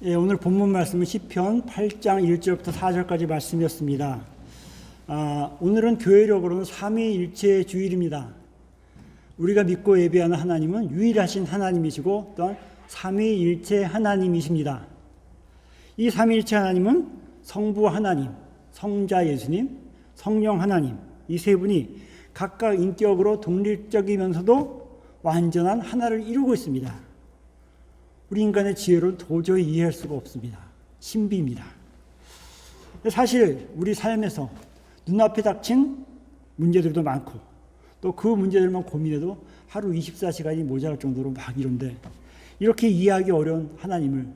예, 오늘 본문 말씀은 시편 8장 1절부터 4절까지 말씀이었습니다. 오늘은 교회력으로는 삼위일체 주일입니다. 우리가 믿고 예배하는 하나님은 유일하신 하나님이시고 또한 삼위일체 하나님이십니다. 이 삼위일체 하나님은 성부 하나님, 성자 예수님, 성령 하나님, 이 세 분이 각각 인격으로 독립적이면서도 완전한 하나를 이루고 있습니다. 우리 인간의 지혜로는 도저히 이해할 수가 없습니다. 신비입니다. 사실 우리 삶에서 눈앞에 닥친 문제들도 많고 또 그 문제들만 고민해도 하루 24시간이 모자랄 정도로 막 이런데, 이렇게 이해하기 어려운 하나님을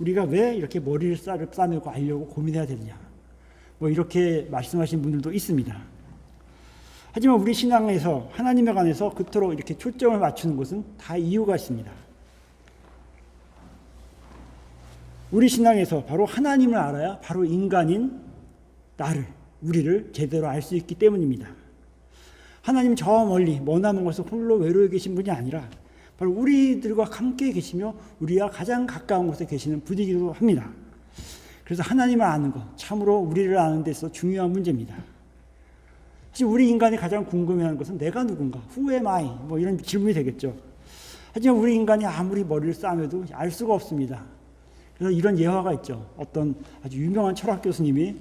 우리가 왜 이렇게 머리를 싸매고 알려고 고민해야 되느냐, 이렇게 말씀하신 분들도 있습니다. 하지만 우리 신앙에서 하나님에 관해서 그토록 이렇게 초점을 맞추는 것은 다 이유가 있습니다. 우리 신앙에서 바로 하나님을 알아야 바로 인간인 나를, 우리를 제대로 알 수 있기 때문입니다. 하나님 저 멀리 머나먼 곳에서 홀로 외로이 계신 분이 아니라 바로 우리들과 함께 계시며 우리와 가장 가까운 곳에 계시는 분이기도 합니다. 그래서 하나님을 아는 것, 참으로 우리를 아는 데 있어서 중요한 문제입니다. 사실 우리 인간이 가장 궁금해하는 것은 내가 누군가, Who am I? 이런 질문이 되겠죠. 하지만 우리 인간이 아무리 머리를 싸매도 알 수가 없습니다. 그래서 이런 예화가 있죠. 어떤 아주 유명한 철학 교수님이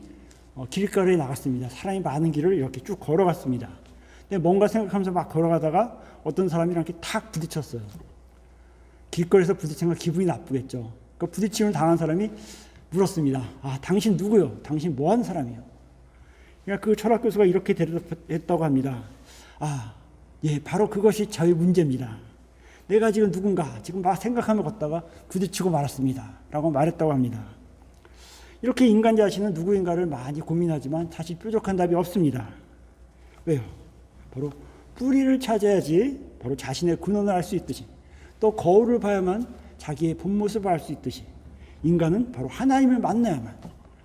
길가에 나갔습니다. 사람이 많은 길을 이렇게 쭉 걸어갔습니다. 근데 뭔가 생각하면서 막 걸어가다가 어떤 사람이랑 이렇게 탁 부딪혔어요. 길거리에서 부딪힌 거 기분이 나쁘겠죠. 그 부딪힘을 당한 사람이 물었습니다. 당신 누구요? 당신 뭐 하는 사람이요? 그러니까 그 철학 교수가 이렇게 대답했다고 합니다. 예, 바로 그것이 저의 문제입니다. 내가 지금 누군가, 지금 막 생각하며 걷다가 부딪히고 말았습니다. 라고 말했다고 합니다. 이렇게 인간 자신은 누구인가를 많이 고민하지만 사실 뾰족한 답이 없습니다. 왜요? 바로 뿌리를 찾아야지 바로 자신의 근원을 알 수 있듯이, 또 거울을 봐야만 자기의 본 모습을 알 수 있듯이, 인간은 바로 하나님을 만나야만,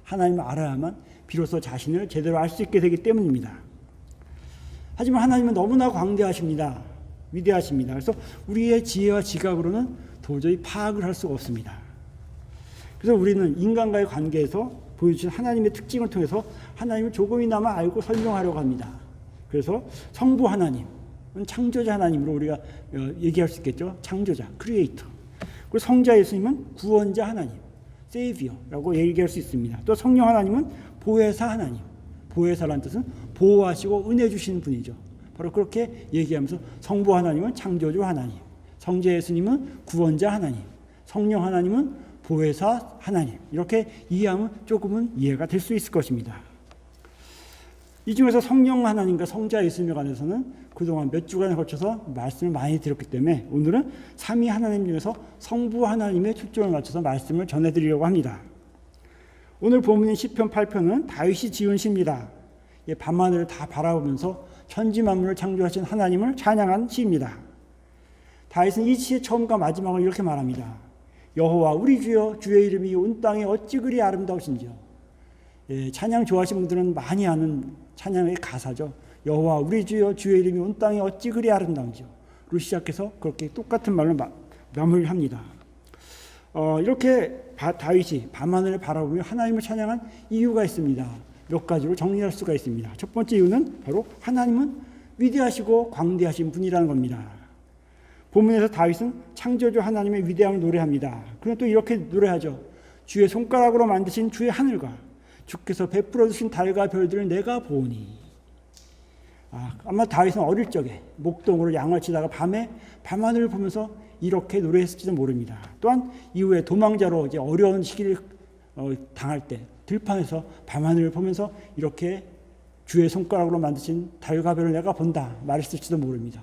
하나님을 알아야만 비로소 자신을 제대로 알 수 있게 되기 때문입니다. 하지만 하나님은 너무나 광대하십니다. 위대하십니다. 그래서 우리의 지혜와 지각으로는 도저히 파악을 할 수가 없습니다. 그래서 우리는 인간과의 관계에서 보여주신 하나님의 특징을 통해서 하나님을 조금이나마 알고 설명하려고 합니다. 그래서 성부 하나님은 창조자 하나님으로 우리가 얘기할 수 있겠죠. 창조자, 크리에이터. 그리고 성자 예수님은 구원자 하나님, 세이비어라고 얘기할 수 있습니다. 또 성령 하나님은 보혜사 하나님. 보혜사라는 뜻은 보호하시고 은혜 주시는 분이죠. 바로 그렇게 얘기하면서 성부 하나님은 창조주 하나님, 성자 예수님은 구원자 하나님, 성령 하나님은 보혜사 하나님, 이렇게 이해하면 조금은 이해가 될 수 있을 것입니다. 이 중에서 성령 하나님과 성자 예수님에 관해서는 그동안 몇 주간에 걸쳐서 말씀을 많이 드렸기 때문에 오늘은 삼위 하나님 중에서 성부 하나님의 초점을 맞춰서 말씀을 전해드리려고 합니다. 오늘 본문인 시편 8편은 다윗이 지은 시입니다. 밤하늘을 다 바라보면서 천지 만물을 창조하신 하나님을 찬양한 시입니다. 다윗은 이 시의 처음과 마지막을 이렇게 말합니다. 여호와 우리 주여, 주의 이름이 온 땅에 어찌 그리 아름다우신지요. 찬양 좋아하시는 분들은 많이 아는 찬양의 가사죠. 여호와 우리 주여, 주의 이름이 온 땅에 어찌 그리 아름다운지요. 로 시작해서 그렇게 똑같은 말로 마무리합니다. 이렇게 다윗이 밤하늘을 바라보며 하나님을 찬양한 이유가 있습니다. 몇 가지로 정리할 수가 있습니다. 첫 번째 이유는 바로 하나님은 위대하시고 광대하신 분이라는 겁니다. 본문에서 다윗은 창조주 하나님의 위대함을 노래합니다. 그런데 또 이렇게 노래하죠. 주의 손가락으로 만드신 주의 하늘과 주께서 베풀어 주신 달과 별들을 내가 보니. 아마 다윗은 어릴 적에 목동으로 양을 치다가 밤에 밤하늘을 보면서 이렇게 노래했을지도 모릅니다. 또한 이후에 도망자로 이제 어려운 시기를 당할 때 들판에서 밤하늘을 보면서 이렇게 주의 손가락으로 만드신 달과 별을 내가 본다 말했을지도 모릅니다.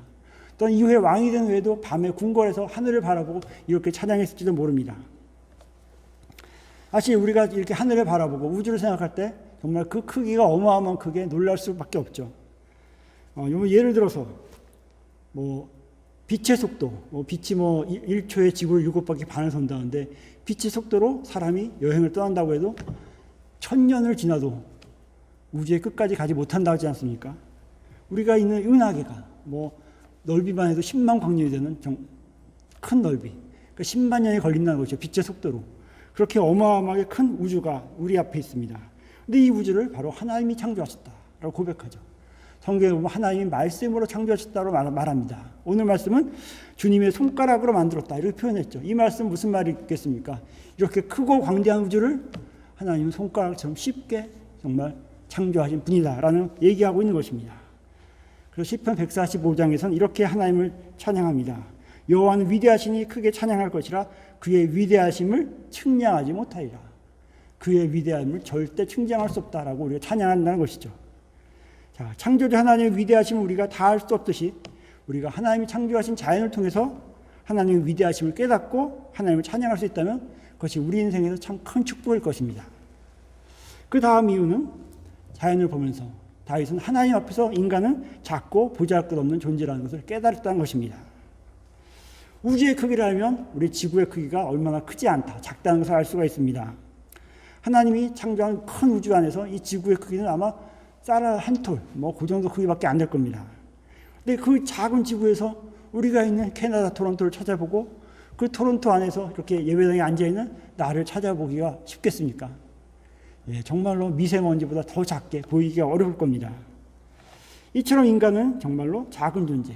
또한 이후에 왕이 된 후에도 밤에 궁궐에서 하늘을 바라보고 이렇게 찬양했을지도 모릅니다. 사실 우리가 이렇게 하늘을 바라보고 우주를 생각할 때 정말 그 크기가 어마어마한 크게 놀랄 수밖에 없죠. 예를 들어서 빛의 속도, 빛이 1초에 지구를 7바퀴 반을 선다는데 빛의 속도로 사람이 여행을 떠난다고 해도 1000년을 지나도 우주의 끝까지 가지 못한다고 하지 않습니까? 우리가 있는 은하계가 넓이만 해도 10만 광년이 되는 큰 넓이, 그러니까 10만 년이 걸린다는 것이죠. 빛의 속도로. 그렇게 어마어마하게 큰 우주가 우리 앞에 있습니다. 근데 이 우주를 바로 하나님이 창조하셨다라고 고백하죠. 성경에 보면 하나님이 말씀으로 창조하셨다고 말합니다. 오늘 말씀은 주님의 손가락으로 만들었다 이렇게 표현했죠. 이 말씀 무슨 말이 있겠습니까? 이렇게 크고 광대한 우주를 하나님은 손가락처럼 쉽게 정말 창조하신 분이다라는 얘기하고 있는 것입니다. 그래서 시편 145장에서는 이렇게 하나님을 찬양합니다. 여호와는 위대하시니 크게 찬양할 것이라 그의 위대하심을 측량하지 못하리라. 그의 위대함을 절대 측량할 수 없다라고 우리가 찬양한다는 것이죠. 자, 창조주 하나님의 위대하심을 우리가 다 알 수 없듯이 우리가 하나님이 창조하신 자연을 통해서 하나님의 위대하심을 깨닫고 하나님을 찬양할 수 있다면 그것이 우리 인생에서 참 큰 축복일 것입니다. 그 다음 이유는 자연을 보면서 다윗은 하나님 앞에서 인간은 작고 보잘것없는 존재라는 것을 깨달았다는 것입니다. 우주의 크기를 알면 우리 지구의 크기가 얼마나 크지 않다, 작다는 것을 알 수가 있습니다. 하나님이 창조한 큰 우주 안에서 이 지구의 크기는 아마 쌀알 한 톨, 그 정도 크기밖에 안 될 겁니다. 근데 그 작은 지구에서 우리가 있는 캐나다 토론토를 찾아보고 그 토론토 안에서 이렇게 예배당에 앉아있는 나를 찾아보기가 쉽겠습니까? 예, 정말로 미세먼지보다 더 작게 보이기가 어려울 겁니다. 이처럼 인간은 정말로 작은 존재,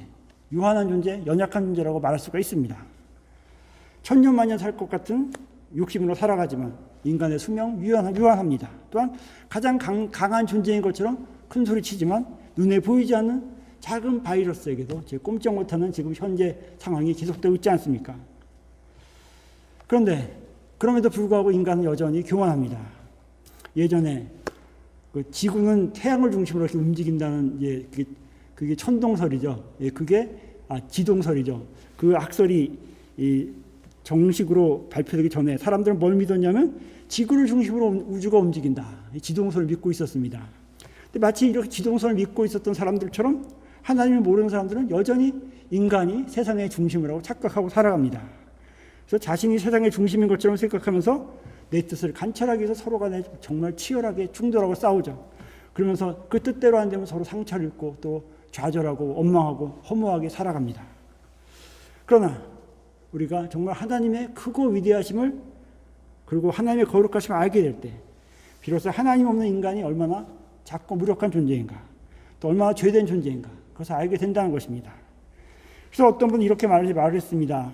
유한한 존재, 연약한 존재라고 말할 수가 있습니다. 천년만년 살 것 같은 욕심으로 살아가지만 인간의 수명 유한합니다. 또한 가장 강한 존재인 것처럼 큰 소리 치지만 눈에 보이지 않는 작은 바이러스에게도 꼼짝 못하는 지금 현재 상황이 계속되고 있지 않습니까? 그런데 그럼에도 불구하고 인간은 여전히 교만합니다. 예전에 그 지구는 태양을 중심으로 이렇게 움직인다는 그게 천동설이죠. 그게 지동설이죠. 그 학설이 정식으로 발표되기 전에 사람들은 뭘 믿었냐면 지구를 중심으로 우주가 움직인다. 지동설을 믿고 있었습니다. 근데 마치 이렇게 지동설을 믿고 있었던 사람들처럼 하나님을 모르는 사람들은 여전히 인간이 세상의 중심이라고 착각하고 살아갑니다. 그래서 자신이 세상의 중심인 것처럼 생각하면서 내 뜻을 관철하기 위해서 서로 간에 정말 치열하게 충돌하고 싸우죠. 그러면서 그 뜻대로 안 되면 서로 상처를 입고 또 좌절하고 원망하고 허무하게 살아갑니다. 그러나 우리가 정말 하나님의 크고 위대하심을 그리고 하나님의 거룩하심을 알게 될 때 비로소 하나님 없는 인간이 얼마나 작고 무력한 존재인가 또 얼마나 죄된 존재인가 그것을 알게 된다는 것입니다. 그래서 어떤 분은 이렇게 말했습니다.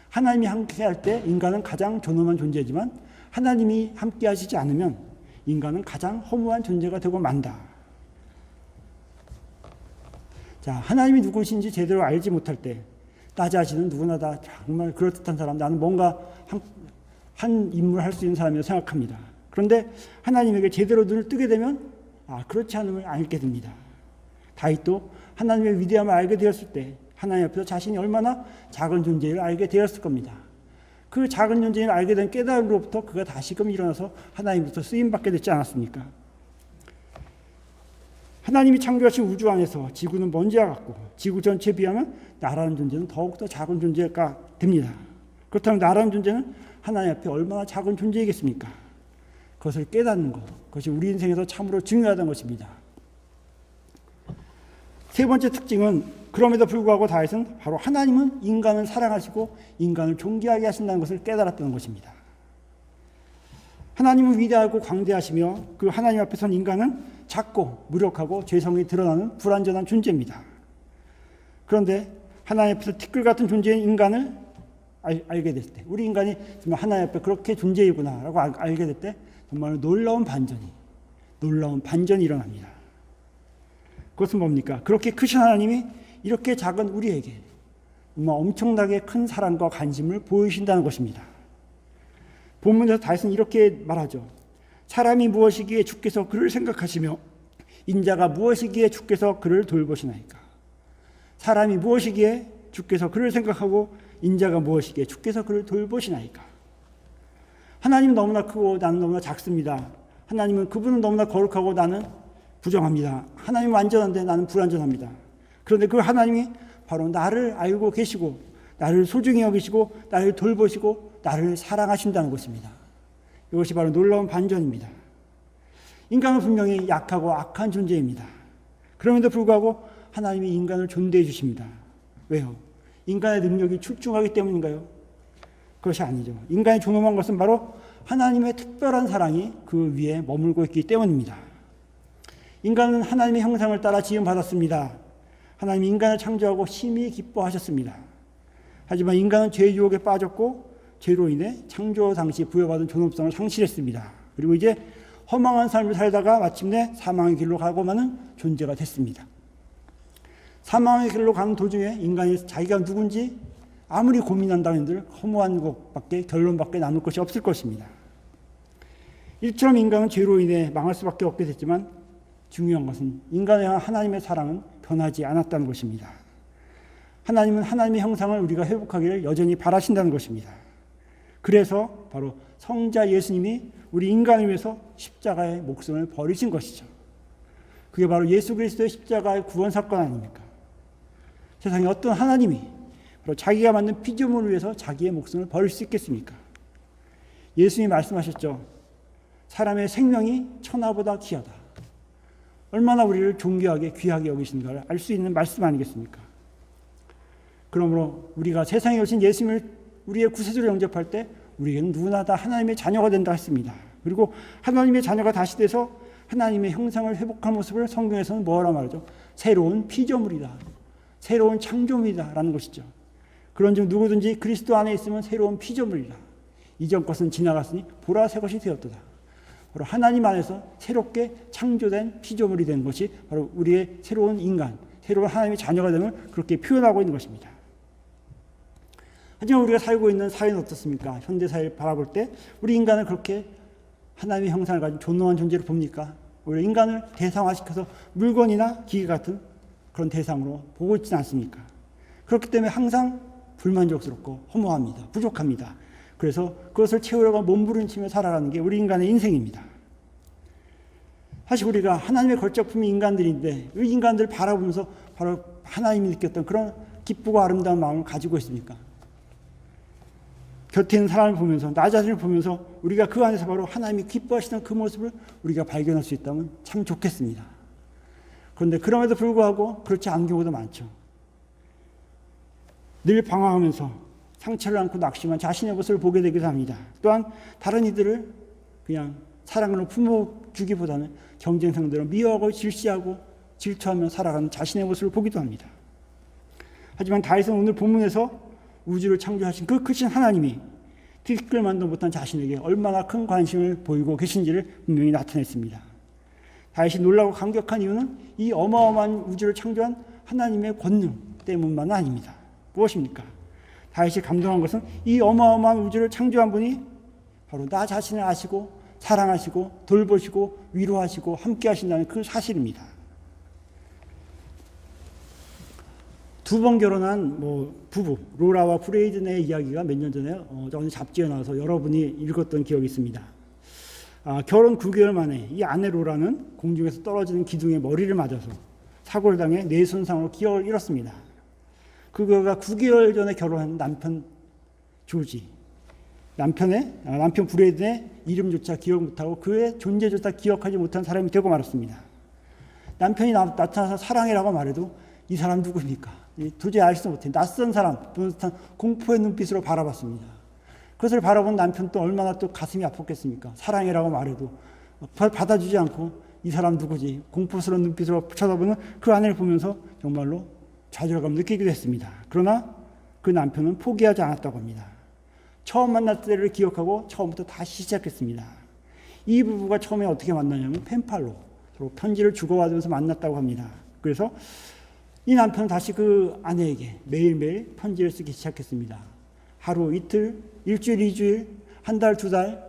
하나님이 함께할 때 인간은 가장 존엄한 존재지만 하나님이 함께하시지 않으면 인간은 가장 허무한 존재가 되고 만다. 자, 하나님이 누구신지 제대로 알지 못할 때 나 자신은 누구나 다 정말 그럴듯한 사람, 나는 뭔가 한 인물 할 수 있는 사람이라고 생각합니다. 그런데 하나님에게 제대로 눈을 뜨게 되면 그렇지 않음을 알게 됩니다. 다윗도 하나님의 위대함을 알게 되었을 때 하나님 앞에서 자신이 얼마나 작은 존재를 알게 되었을 겁니다. 그 작은 존재를 알게 된 깨달음으로부터 그가 다시금 일어나서 하나님부터 쓰임받게 됐지 않았습니까? 하나님이 창조하신 우주 안에서 지구는 먼지와 같고 지구 전체에 비하면 나라는 존재는 더욱더 작은 존재가 됩니다. 그렇다면 나라는 존재는 하나님 앞에 얼마나 작은 존재이겠습니까? 그것을 깨닫는 것, 그것이 우리 인생에서 참으로 중요하다는 것입니다. 세 번째 특징은 그럼에도 불구하고 다윗은 바로 하나님은 인간을 사랑하시고 인간을 존귀하게 하신다는 것을 깨달았다는 것입니다. 하나님은 위대하고 광대하시며 그 하나님 앞에 선 인간은 작고 무력하고 죄성이 드러나는 불완전한 존재입니다. 그런데 하나님 앞에서 티끌 같은 존재인 인간을 알게 될 때, 우리 인간이 정말 하나님 앞에 그렇게 존재이구나라고 알게 될 때 정말 놀라운 반전이 일어납니다. 그것은 뭡니까? 그렇게 크신 하나님이 이렇게 작은 우리에게 정말 엄청나게 큰 사랑과 관심을 보이신다는 것입니다. 본문에서 다윗은 이렇게 말하죠. 사람이 무엇이기에 주께서 그를 생각하시며 인자가 무엇이기에 주께서 그를 돌보시나이까. 사람이 무엇이기에 주께서 그를 생각하고 인자가 무엇이기에 주께서 그를 돌보시나이까. 하나님은 너무나 크고 나는 너무나 작습니다. 하나님은 그분은 너무나 거룩하고 나는 부정합니다. 하나님은 완전한데 나는 불완전합니다. 그런데 그 하나님이 바로 나를 알고 계시고 나를 소중히 여기시고 나를 돌보시고 나를 사랑하신다는 것입니다. 이것이 바로 놀라운 반전입니다. 인간은 분명히 약하고 악한 존재입니다. 그럼에도 불구하고 하나님이 인간을 존대해 주십니다. 왜요? 인간의 능력이 출중하기 때문인가요? 그것이 아니죠. 인간이 존엄한 것은 바로 하나님의 특별한 사랑이 그 위에 머물고 있기 때문입니다. 인간은 하나님의 형상을 따라 지음받았습니다. 하나님이 인간을 창조하고 심히 기뻐하셨습니다. 하지만 인간은 죄 유혹에 빠졌고 죄로 인해 창조 당시 부여받은 존엄성을 상실했습니다. 그리고 이제 허망한 삶을 살다가 마침내 사망의 길로 가고 마는 존재가 됐습니다. 사망의 길로 가는 도중에 인간이 자기가 누군지 아무리 고민한다 한들 허무한 것밖에 결론밖에 남을 것이 없을 것입니다. 이처럼 인간은 죄로 인해 망할 수밖에 없게 됐지만 중요한 것은 인간에 대한 하나님의 사랑은 변하지 않았다는 것입니다. 하나님은 하나님의 형상을 우리가 회복하기를 여전히 바라신다는 것입니다. 그래서 바로 성자 예수님이 우리 인간을 위해서 십자가의 목숨을 버리신 것이죠. 그게 바로 예수 그리스도의 십자가의 구원 사건 아닙니까? 세상에 어떤 하나님이 바로 자기가 만든 피조물을 위해서 자기의 목숨을 버릴 수 있겠습니까? 예수님이 말씀하셨죠. 사람의 생명이 천하보다 귀하다. 얼마나 우리를 존귀하게 귀하게 여기신가를 알 수 있는 말씀 아니겠습니까? 그러므로 우리가 세상에 오신 예수님을 우리의 구세주로 영접할 때 우리에게는 누구나 다 하나님의 자녀가 된다 했습니다. 그리고 하나님의 자녀가 다시 돼서 하나님의 형상을 회복한 모습을 성경에서는 뭐라 말하죠? 새로운 피조물이다. 새로운 창조물이다 라는 것이죠. 그런즉 누구든지 그리스도 안에 있으면 새로운 피조물이다. 이전 것은 지나갔으니 보라 새 것이 되었도다. 바로 하나님 안에서 새롭게 창조된 피조물이 된 것이 바로 우리의 새로운 인간, 새로운 하나님의 자녀가 됨을 그렇게 표현하고 있는 것입니다. 하지만 우리가 살고 있는 사회는 어떻습니까? 현대사회를 바라볼 때 우리 인간을 그렇게 하나님의 형상을 가진 존엄한 존재로 봅니까? 오히려 인간을 대상화시켜서 물건이나 기계 같은 그런 대상으로 보고 있지는 않습니까? 그렇기 때문에 항상 불만족스럽고 허무합니다. 부족합니다. 그래서 그것을 채우려고 몸부림치며 살아가는 게 우리 인간의 인생입니다. 사실 우리가 하나님의 걸작품이 인간들인데 이 인간들을 바라보면서 바로 하나님이 느꼈던 그런 기쁘고 아름다운 마음을 가지고 있습니까? 곁에 있는 사람을 보면서 나 자신을 보면서 우리가 그 안에서 바로 하나님이 기뻐하시던 그 모습을 우리가 발견할 수 있다면 참 좋겠습니다. 그런데 그럼에도 불구하고 그렇지 않은 경우도 많죠. 늘 방황하면서 상처를 안고 낙심한 자신의 모습을 보게 되기도 합니다. 또한 다른 이들을 그냥 사랑으로 품어주기보다는 경쟁 상대로 미워하고 질시하고 질투하며 살아가는 자신의 모습을 보기도 합니다. 하지만 다윗은 오늘 본문에서 우주를 창조하신 그 크신 하나님이 티끌만도 못한 자신에게 얼마나 큰 관심을 보이고 계신지를 분명히 나타냈습니다. 다윗이 놀라고 감격한 이유는 이 어마어마한 우주를 창조한 하나님의 권능 때문만은 아닙니다. 무엇입니까? 다윗이 감동한 것은 이 어마어마한 우주를 창조한 분이 바로 나 자신을 아시고 사랑하시고 돌보시고 위로하시고 함께 하신다는 그 사실입니다. 두 번 결혼한 부부 로라와 브레이든의 이야기가 몇 년 전에 어느 잡지에 나와서 여러분이 읽었던 기억이 있습니다. 결혼 9개월 만에 이 아내 로라는 공중에서 떨어지는 기둥에 머리를 맞아서 사고를 당해 뇌 손상으로 기억을 잃었습니다. 그가 9개월 전에 결혼한 남편 조지, 남편 브레이든의 이름조차 기억 못하고 그의 존재조차 기억하지 못한 사람이 되고 말았습니다. 남편이 나타나서 사랑해라고 말해도 이 사람 누구입니까? 도저히 알 수 못해 낯선 사람, 듯한 공포의 눈빛으로 바라봤습니다. 그것을 바라본 남편 또 얼마나 또 가슴이 아팠겠습니까? 사랑해라고 말해도 받아주지 않고 이 사람 누구지? 공포스러운 눈빛으로 쳐다보는 그 아내를 보면서 정말로 좌절감을 느끼기도 했습니다. 그러나 그 남편은 포기하지 않았다고 합니다. 처음 만났을 때를 기억하고 처음부터 다시 시작했습니다. 이 부부가 처음에 어떻게 만나냐면 펜팔로 서로 편지를 주고받으면서 만났다고 합니다. 그래서 이 남편은 다시 그 아내에게 매일매일 편지를 쓰기 시작했습니다. 하루, 이틀, 일주일, 이주일, 한 달, 두 달,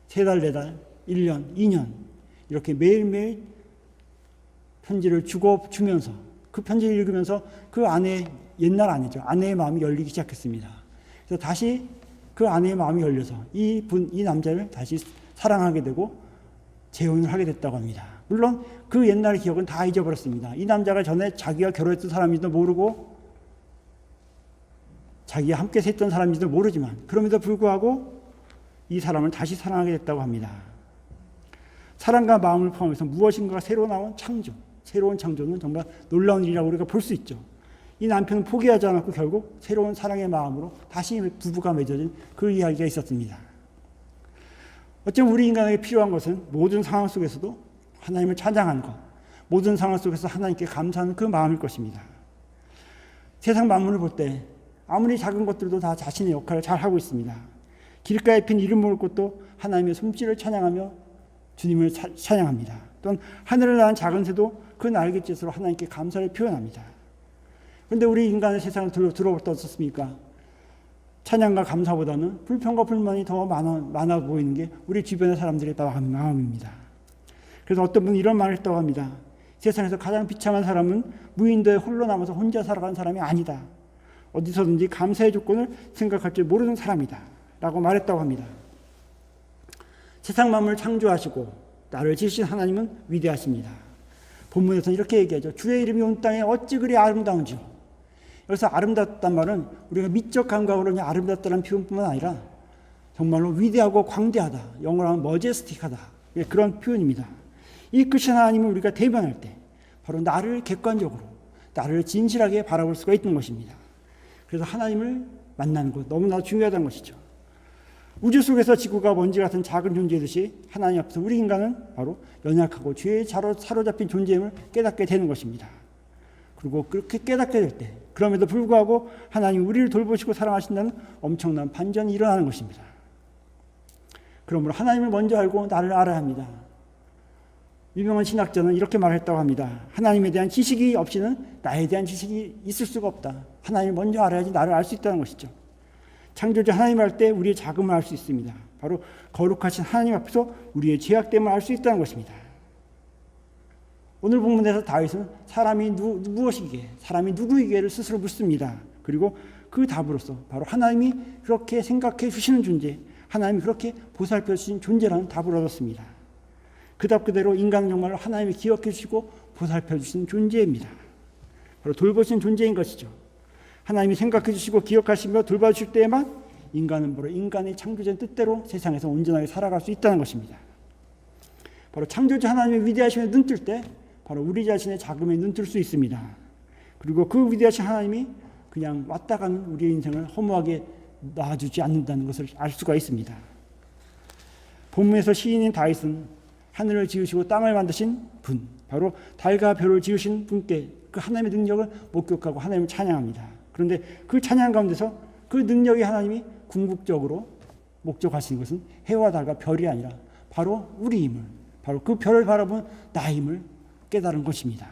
세 달, 네 달, 1년, 2년 이렇게 매일매일 편지를 주면서 그 편지를 읽으면서 그 아내의 옛날 아내죠. 아내의 마음이 열리기 시작했습니다. 그래서 다시 그 아내의 마음이 열려서 이 남자를 다시 사랑하게 되고 재혼을 하게 됐다고 합니다. 물론 그 옛날 기억은 다 잊어버렸습니다. 이 남자가 전에 자기가 결혼했던 사람인지도 모르고 자기가 함께 했던 사람인지도 모르지만 그럼에도 불구하고 이 사람을 다시 사랑하게 됐다고 합니다. 사랑과 마음을 포함해서 무엇인가 새로 나온 창조, 새로운 창조는 정말 놀라운 일이라고 우리가 볼 수 있죠. 이 남편은 포기하지 않았고 결국 새로운 사랑의 마음으로 다시 부부가 맺어진 그 이야기가 있었습니다. 어쩌면 우리 인간에게 필요한 것은 모든 상황 속에서도 하나님을 찬양하는 것, 모든 상황 속에서 하나님께 감사하는 그 마음일 것입니다. 세상 만물을 볼 때 아무리 작은 것들도 다 자신의 역할을 잘 하고 있습니다. 길가에 핀 이름 모를 꽃도 하나님의 솜씨를 찬양하며 주님을 찬양합니다. 또는 하늘을 나는 작은 새도 그 날갯짓으로 하나님께 감사를 표현합니다. 그런데 우리 인간의 세상을 들어볼 때 어떻습니까? 찬양과 감사보다는 불평과 불만이 더 많아 보이는 게 우리 주변의 사람들의 마음입니다. 그래서 어떤 분은 이런 말을 했다고 합니다. 세상에서 가장 비참한 사람은 무인도에 홀로 남아서 혼자 살아가는 사람이 아니다. 어디서든지 감사의 조건을 생각할 줄 모르는 사람이다. 라고 말했다고 합니다. 세상 만물을 창조하시고 나를 지으신 하나님은 위대하십니다. 본문에서는 이렇게 얘기하죠. 주의 이름이 온 땅에 어찌 그리 아름다운지요. 여기서 아름답단 말은 우리가 미적 감각으로 그냥 아름답다는 표현뿐만 아니라 정말로 위대하고 광대하다, 영어로 하면 머제스틱하다, 그런 표현입니다. 이 크신 하나님을 우리가 대면할 때 바로 나를 객관적으로, 나를 진실하게 바라볼 수가 있는 것입니다. 그래서 하나님을 만나는 것 너무나 중요하다는 것이죠. 우주 속에서 지구가 먼지 같은 작은 존재이듯이 하나님 앞에서 우리 인간은 바로 연약하고 죄에 사로잡힌 존재임을 깨닫게 되는 것입니다. 그리고 그렇게 깨닫게 될 때 그럼에도 불구하고 하나님 우리를 돌보시고 사랑하신다는 엄청난 반전이 일어나는 것입니다. 그러므로 하나님을 먼저 알고 나를 알아야 합니다. 유명한 신학자는 이렇게 말했다고 합니다. 하나님에 대한 지식이 없이는 나에 대한 지식이 있을 수가 없다. 하나님을 먼저 알아야지 나를 알 수 있다는 것이죠. 창조주 하나님 알 때 우리의 작음을 알 수 있습니다. 바로 거룩하신 하나님 앞에서 우리의 죄악됨을 알 수 있다는 것입니다. 오늘 본문에서 다윗은 사람이 무엇이기에, 사람이 누구이기에를 스스로 묻습니다. 그리고 그 답으로서 바로 하나님이 그렇게 생각해 주시는 존재, 하나님이 그렇게 보살펴 주신 존재라는 답을 얻었습니다. 그 답 그대로 인간은 정말로 하나님이 기억해 주시고 보살펴 주신 존재입니다. 바로 돌보신 존재인 것이죠. 하나님이 생각해 주시고 기억하시며 돌봐주실 때에만 인간은 바로 인간의 창조된 뜻대로 세상에서 온전하게 살아갈 수 있다는 것입니다. 바로 창조주 하나님의 위대하심에 눈뜰 때 바로 우리 자신의 작음에 눈뜰 수 있습니다. 그리고 그 위대하신 하나님이 그냥 왔다 가는 우리의 인생을 허무하게 놔주지 않는다는 것을 알 수가 있습니다. 본문에서 시인인 다윗은 하늘을 지으시고 땅을 만드신 분, 바로 달과 별을 지으신 분께 그 하나님의 능력을 목격하고 하나님을 찬양합니다. 그런데 그 찬양 가운데서 그 능력이 하나님이 궁극적으로 목적하시는 것은 해와 달과 별이 아니라 바로 우리임을, 바로 그 별을 바라본 나임을 깨달은 것입니다.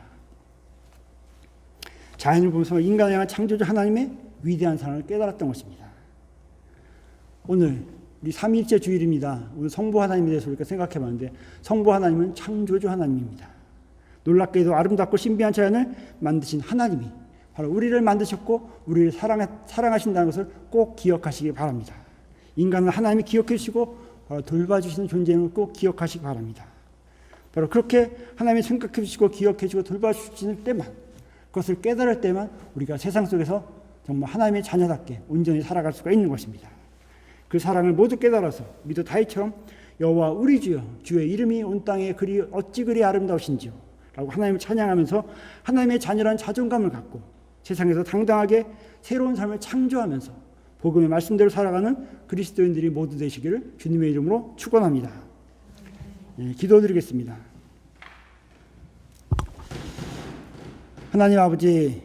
자연을 보면서 인간을 향한 창조주 하나님의 위대한 사랑을 깨달았던 것입니다. 오늘 우리 삼위일체 주일입니다. 오늘 성부 하나님에 대해서 우리가 생각해 봤는데 성부 하나님은 창조주 하나님입니다. 놀랍게도 아름답고 신비한 자연을 만드신 하나님이 바로 우리를 만드셨고 우리를 사랑하신다는 것을 꼭 기억하시기 바랍니다. 인간은 하나님이 기억해 주시고 돌봐주시는 존재임을 꼭 기억하시기 바랍니다. 바로 그렇게 하나님이 생각해 주시고 기억해 주시고 돌봐주시는 때만, 그것을 깨달을 때만 우리가 세상 속에서 정말 하나님의 자녀답게 온전히 살아갈 수가 있는 것입니다. 그 사랑을 모두 깨달아서 우리도 다윗처럼 여호와 우리 주여, 주의 이름이 온 땅에 어찌 그리 아름다우신지요 라고 하나님을 찬양하면서 하나님의 자녀라는 자존감을 갖고 세상에서 당당하게 새로운 삶을 창조하면서 복음의 말씀대로 살아가는 그리스도인들이 모두 되시기를 주님의 이름으로 축원합니다. 기도드리겠습니다. 하나님 아버지,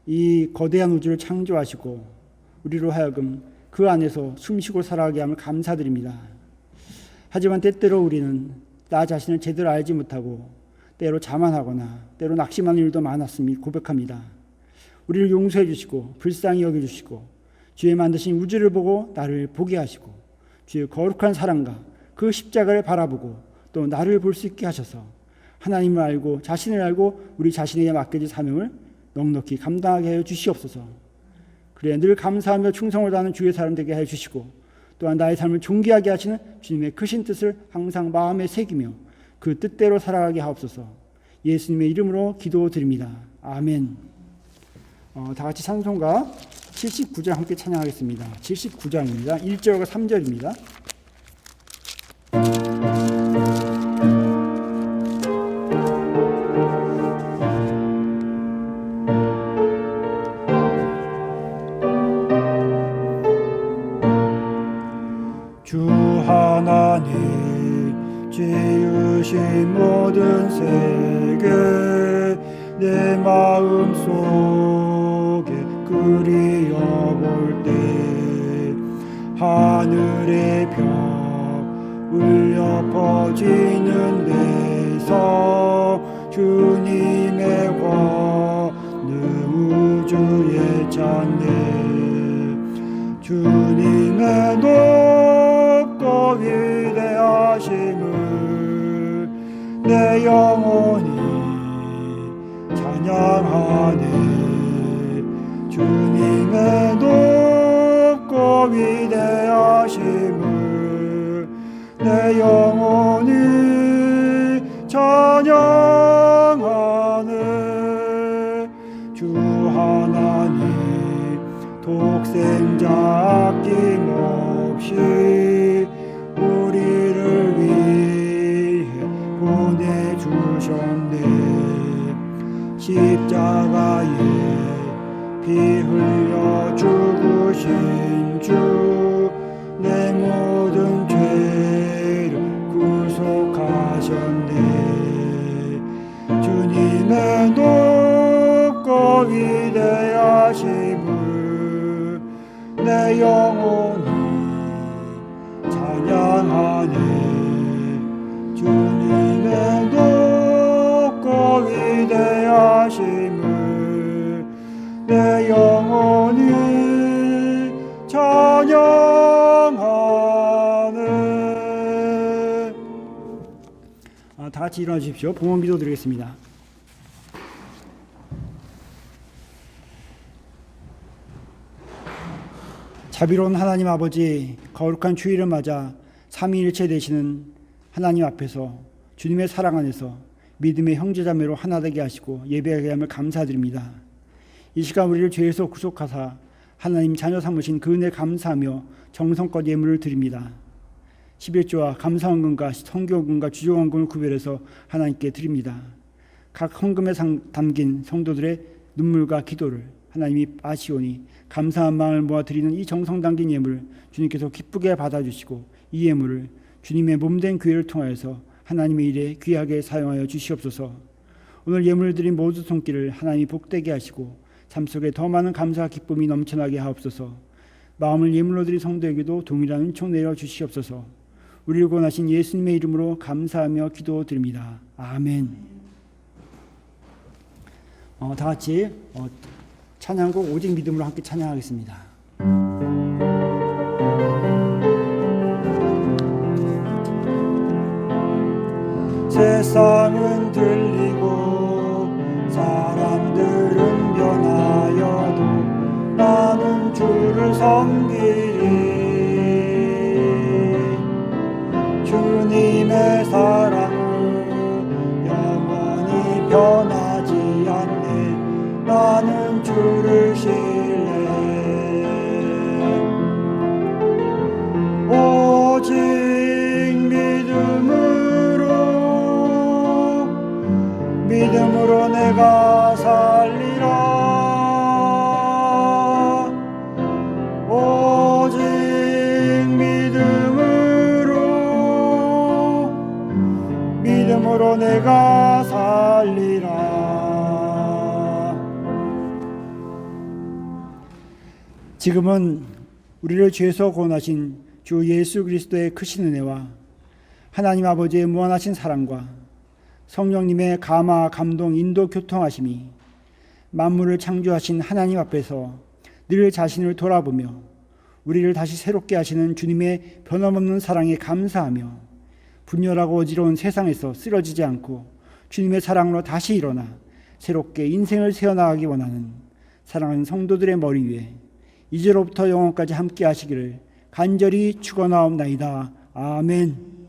이 거대한 우주를 창조하시고 우리로 하여금 그 안에서 숨쉬고 살아가게 함을 감사드립니다. 하지만 때때로 우리는 나 자신을 제대로 알지 못하고 때로 자만하거나 때로 낙심하는 일도 많았음을 고백합니다. 우리를 용서해 주시고 불쌍히 여겨주시고 주의 만드신 우주를 보고 나를 보게 하시고 주의 거룩한 사랑과 그 십자가를 바라보고 또 나를 볼 수 있게 하셔서 하나님을 알고 자신을 알고 우리 자신에게 맡겨진 사명을 넉넉히 감당하게 하여 주시옵소서. 그래 늘 감사하며 충성을 다하는 주의 사람 되게 하여 주시고 또한 나의 삶을 존귀하게 하시는 주님의 크신 뜻을 항상 마음에 새기며 그 뜻대로 살아가게 하옵소서. 예수님의 이름으로 기도드립니다. 아멘. 다 같이 찬송가 79장 함께 찬양하겠습니다. 79장입니다. 1절과 3절입니다. 주 하나님 지으신 모든 세계 내 마음 속에 그리어볼 때 하늘의 벽 울려 퍼지는 데서 주님의 권능 우주에 찬네 주님의 높고 위대하심을 내 영혼이 찬양하네 주님의 높고 위대하심을 내 영혼이 찬양하네 주 하나님 독생자 아낌없이 우리를 위해 보내주셨네 십자가에 피 흘려 죽으신 주 내 모든 죄를 구속하셨네 주님의 높고 위대하심을 내 영혼이 찬양하네 주님의 높고 위대하심을 내 영혼이 찬양하네. 다 같이 일어나 주십시오. 봉헌 기도 드리겠습니다. 자비로운 하나님 아버지, 거룩한 주일을 맞아 삼위일체 되시는 하나님 앞에서 주님의 사랑 안에서 믿음의 형제자매로 하나 되게 하시고 예배하게 함을 감사드립니다. 이 시간 우리를 죄에서 구속하사 하나님 자녀 삼으신 그 은혜 감사하며 정성껏 예물을 드립니다. 11조와 감사헌금과 성교헌금과 주조헌금을 구별해서 하나님께 드립니다. 각 헌금에 담긴 성도들의 눈물과 기도를 하나님이 아시오니 감사한 마음을 모아 드리는 이 정성 담긴 예물 주님께서 기쁘게 받아주시고 이 예물을 주님의 몸된 교회를 통하여서 하나님의 일에 귀하게 사용하여 주시옵소서. 오늘 예물을 드린 모든 손길을 하나님이 복되게 하시고 삶 속에 더 많은 감사와 기쁨이 넘쳐나게 하옵소서. 마음을 예물로 드린 성도에게도 동일한 은총 내려 주시옵소서. 우리를 구원하신 예수님의 이름으로 감사하며 기도드립니다. 아멘. 다 같이 찬양곡 오직 믿음으로 함께 찬양하겠습니다. 세상은 들리고 사람들은 변하여도 나는 주를 섬기리. 주님의 사랑은 영원히 변하지 않네. 나는 주를 신뢰. 오직 믿음으로 내가 살리라. 오직 믿음으로 내가 살리라. 지금은 우리를 죄에서 구원하신 주 예수 그리스도의 크신 은혜와 하나님 아버지의 무한하신 사랑과 성령님의 감화, 감동, 인도, 교통하심이 만물을 창조하신 하나님 앞에서 늘 자신을 돌아보며 우리를 다시 새롭게 하시는 주님의 변함없는 사랑에 감사하며 분열하고 어지러운 세상에서 쓰러지지 않고 주님의 사랑으로 다시 일어나 새롭게 인생을 세워나가기 원하는 사랑하는 성도들의 머리 위에 이제로부터 영원까지 함께 하시기를 간절히 축원하옵나이다. 아멘.